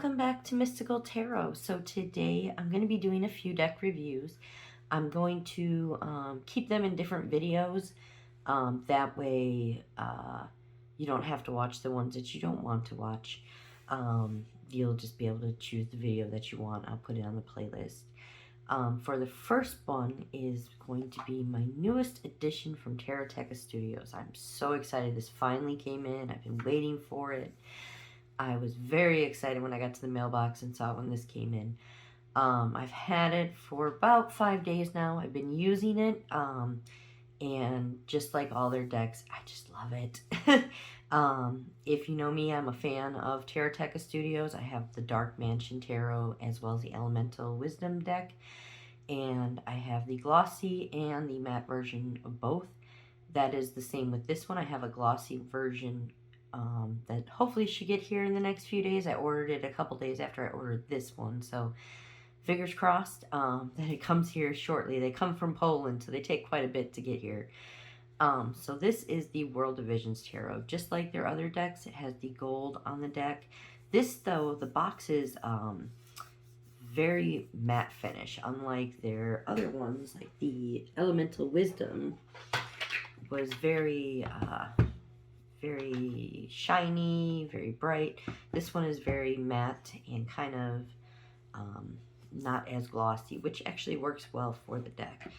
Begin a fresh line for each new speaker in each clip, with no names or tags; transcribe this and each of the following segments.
welcome back to Mystical Tarot. So today I'm going to be doing a few deck reviews. I'm going to keep them in different videos. That way you don't have to watch the ones that you don't want to watch. You'll just be able to choose the video that you want. I'll put it on the playlist. For the first one is going to be my newest addition from Tartoteca Studios. I'm so excited this finally came in. I've been waiting for it. I was very excited when I got to the mailbox and saw when this came in. I've had it for about 5 days now. I've been using it, and just like all their decks, I just love it. If you know me, I'm a fan of Tartoteca Studios. I have the Dark Mansion Tarot as well as the Elemental Wisdom deck, and I have the glossy and the matte version of both. That is the same with this one. I have a glossy version that hopefully should get here in the next few days. I ordered it a couple days after I ordered this one, so fingers crossed that it comes here shortly. They come from Poland, so they take quite a bit to get here. So this is the World of Visions Tarot. Just like their other decks, it has the gold on the deck. This, though, the box is very matte finish, unlike their other ones, like the Elemental Wisdom was very shiny, very bright. This one is very matte and kind of not as glossy, which actually works well for the deck.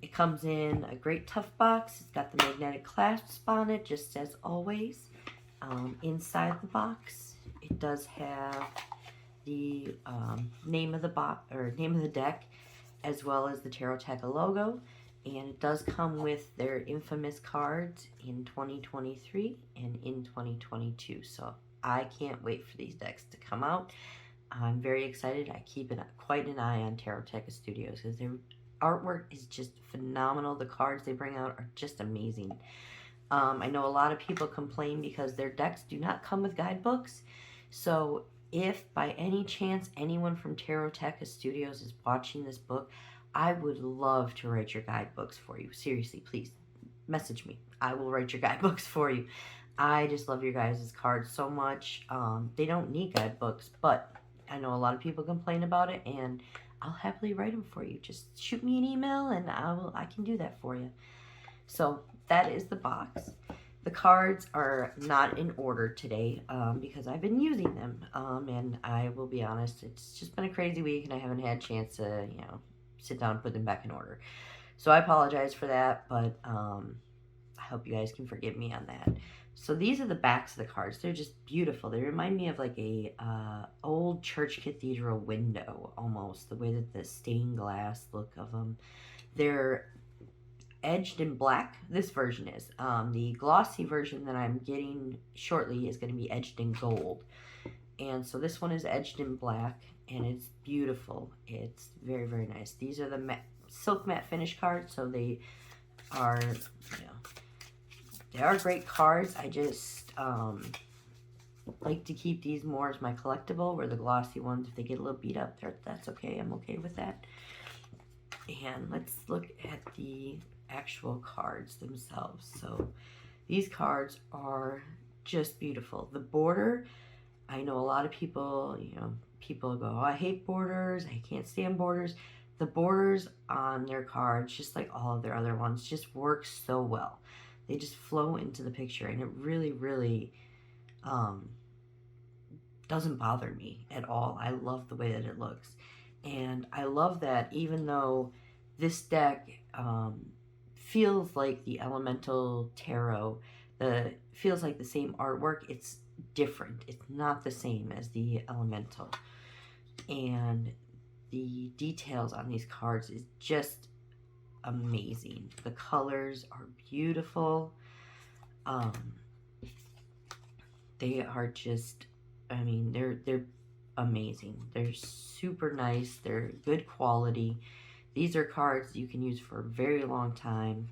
It comes in a great tough box. It's got the magnetic clasp on it, just as always. Inside the box, it does have the name of the box or name of the deck, as well as the Tartoteca logo. And it does come with their infamous cards in 2023 and in 2022. So I can't wait for these decks to come out. I'm very excited. I keep quite an eye on Tartoteca Studios because their artwork is just phenomenal. The cards they bring out are just amazing. I know a lot of people complain because their decks do not come with guidebooks. So if by any chance anyone from Tartoteca Studios is watching this book, I would love to write your guidebooks for you. Seriously, please message me. I will write your guidebooks for you. I just love your guys' cards so much. They don't need guidebooks, but I know a lot of people complain about it, and I'll happily write them for you. Just shoot me an email, and I can do that for you. So that is the box. The cards are not in order today because I've been using them, and I will be honest, it's just been a crazy week, and I haven't had a chance to, sit down and put them back in order. So I apologize for that, but I hope you guys can forgive me on that. So these are the backs of the cards. They're just beautiful. They remind me of like a old church cathedral window almost, the way that the stained glass look of them. They're edged in black. This version is. The glossy version that I'm getting shortly is going to be edged in gold. And so this one is edged in black, and it's beautiful. It's very, very nice. These are the silk matte finish cards, so they are, they are great cards. I just like to keep these more as my collectible, where the glossy ones, if they get a little beat up, that's okay. I'm okay with that. And let's look at the actual cards themselves. So these cards are just beautiful. The border, I know a lot of people, people go, oh, I hate borders, I can't stand borders. The borders on their cards, just like all of their other ones, just work so well. They just flow into the picture, and it really, really doesn't bother me at all. I love the way that it looks. And I love that even though this deck feels like the Elemental Tarot, feels like the same artwork, it's different. It's not the same as the Elemental. And the details on these cards is just amazing. The colors are beautiful. They are just, they're amazing. They're super nice. They're good quality. These are cards you can use for a very long time.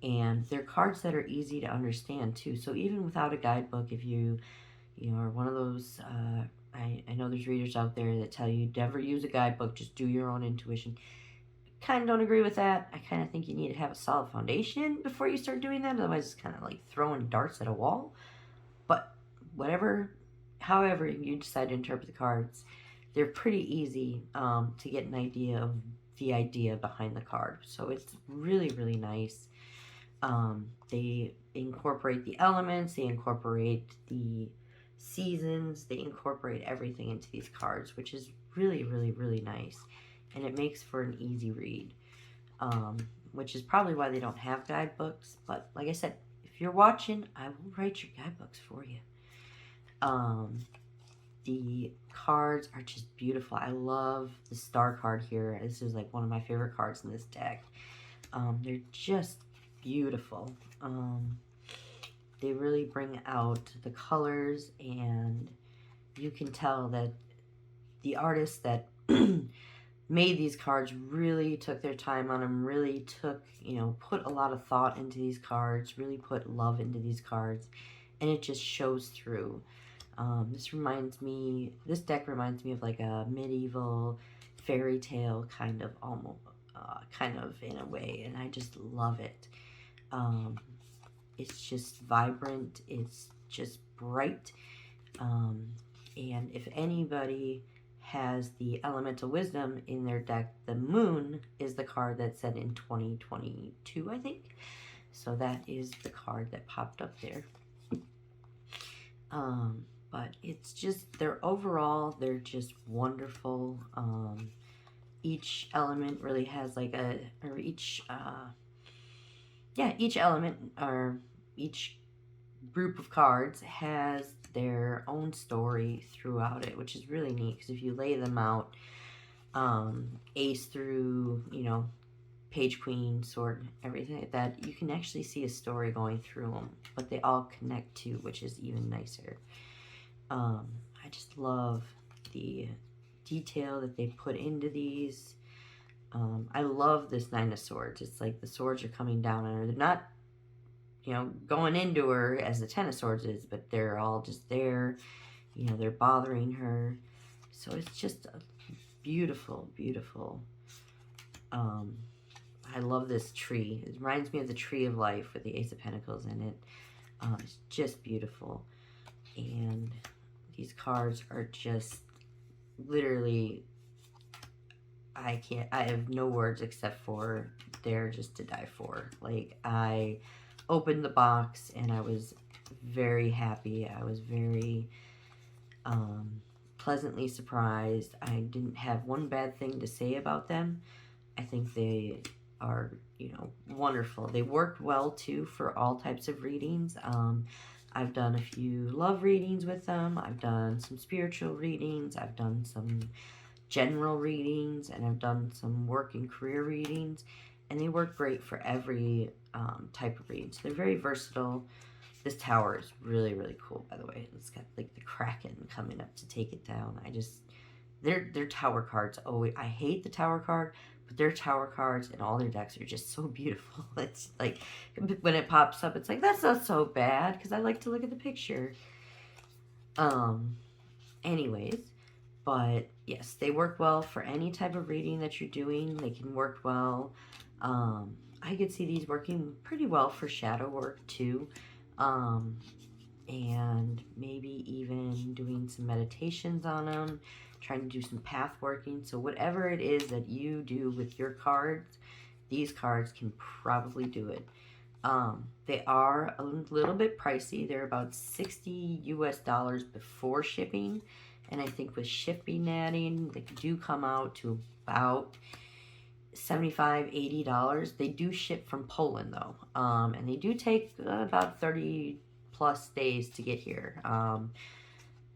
And they're cards that are easy to understand too. So even without a guidebook, if you are one of those, I know there's readers out there that tell you never use a guidebook, just do your own intuition. Kind of don't agree with that. I kind of think you need to have a solid foundation before you start doing that. Otherwise, it's kind of like throwing darts at a wall. But whatever however you decide to interpret the cards, they're pretty easy to get an idea of the idea behind the card. So it's really, really nice. They incorporate the elements, they incorporate the seasons, they incorporate everything into these cards, which is really, really, really nice. And it makes for an easy read, which is probably why they don't have guidebooks. But like I said, if you're watching, I will write your guidebooks for you. The cards are just beautiful. I love the star card here. This is like one of my favorite cards in this deck. They're just beautiful. They really bring out the colors, and you can tell that the artists that made these cards really took their time on them, really took, put a lot of thought into these cards, really put love into these cards, and it just shows through. This deck reminds me of like a medieval fairy tale kind of in a way, and I just love it. It's just vibrant, it's just bright, and if anybody has the elemental wisdom in their deck, the moon is the card that's set in 2022, I think. So that is the card that popped up there. But it's just, they're just wonderful. Each element really has like each element or each group of cards has their own story throughout it, which is really neat, because if you lay them out, ace through, page, queen, sword, everything like that, you can actually see a story going through them, but they all connect too, which is even nicer. I just love the detail that they put into these. I love this Nine of Swords. It's like the swords are coming down on her. They're not, going into her as the Ten of Swords is, but they're all just there. They're bothering her. So it's just a beautiful, beautiful. I love this tree. It reminds me of the Tree of Life with the Ace of Pentacles in it. It's just beautiful. And these cards are just literally, I have no words except for they're just to die for. Like, I opened the box and I was very happy. I was very pleasantly surprised. I didn't have one bad thing to say about them. I think they are, wonderful. They work well too for all types of readings. I've done a few love readings with them. I've done some spiritual readings. I've done some general readings, and I've done some work and career readings, and they work great for every type of reading. So they're very versatile. This tower is really, really cool, by the way. It's got like the Kraken coming up to take it down. Their tower cards, I hate the tower card, but their tower cards and all their decks are just so beautiful. It's like, when it pops up, it's like, that's not so bad, because I like to look at the picture. Anyways, but yes, they work well for any type of reading that you're doing. They can work well. I could see these working pretty well for shadow work too. And maybe even doing some meditations on them, trying to do some path working. So whatever it is that you do with your cards, these cards can probably do it. They are a little bit pricey. They're about $60 US before shipping. And I think with shipping adding, they do come out to about $75, $80. They do ship from Poland though. And they do take about 30 plus days to get here.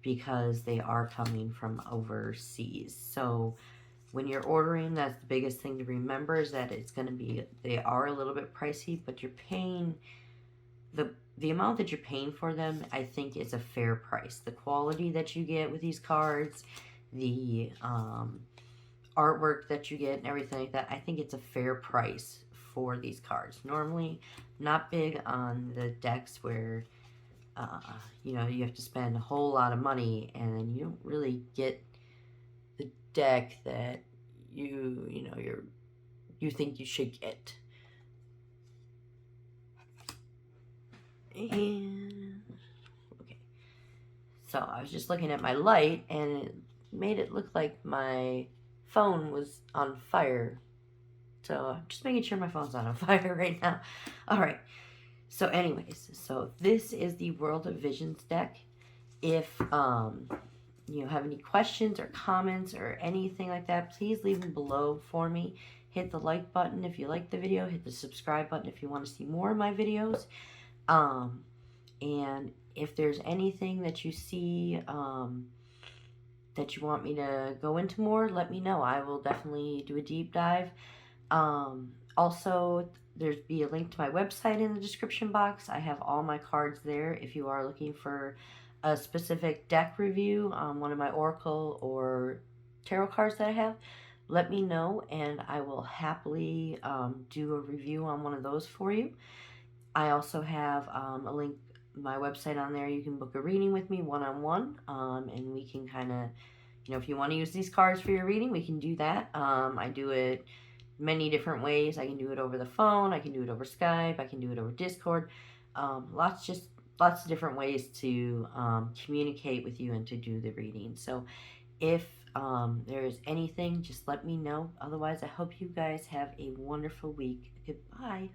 Because they are coming from overseas. So when you're ordering, that's the biggest thing to remember, is that they are a little bit pricey, but you're paying, the amount that you're paying for them, I think, is a fair price. The quality that you get with these cards, the artwork that you get and everything like that, I think it's a fair price for these cards. Normally, not big on the decks where you have to spend a whole lot of money and you don't really get the deck that you think you should get. And okay, So I was just looking at my light, and it made it look like my phone was on fire. So just making sure my phone's not on fire right now. All right. So anyways, so this is the World of Visions deck. If you have any questions or comments or anything like that, please leave them below for me. Hit the like button if you like the video. Hit the subscribe button if you want to see more of my videos. And if there's anything that you see that you want me to go into more, let me know. I will definitely do a deep dive. Also, there's be a link to my website in the description box. I have all my cards there if you are looking for a specific deck review on one of my oracle or tarot cards that I have. Let me know, and I will happily do a review on one of those for you. I also have a link, my website on there. You can book a reading with me one-on-one, and we can kind of, if you want to use these cards for your reading, we can do that. I do it many different ways. I can do it over the phone. I can do it over Skype. I can do it over Discord. Lots of different ways to communicate with you and to do the reading. So if there's anything, just let me know. Otherwise, I hope you guys have a wonderful week. Goodbye.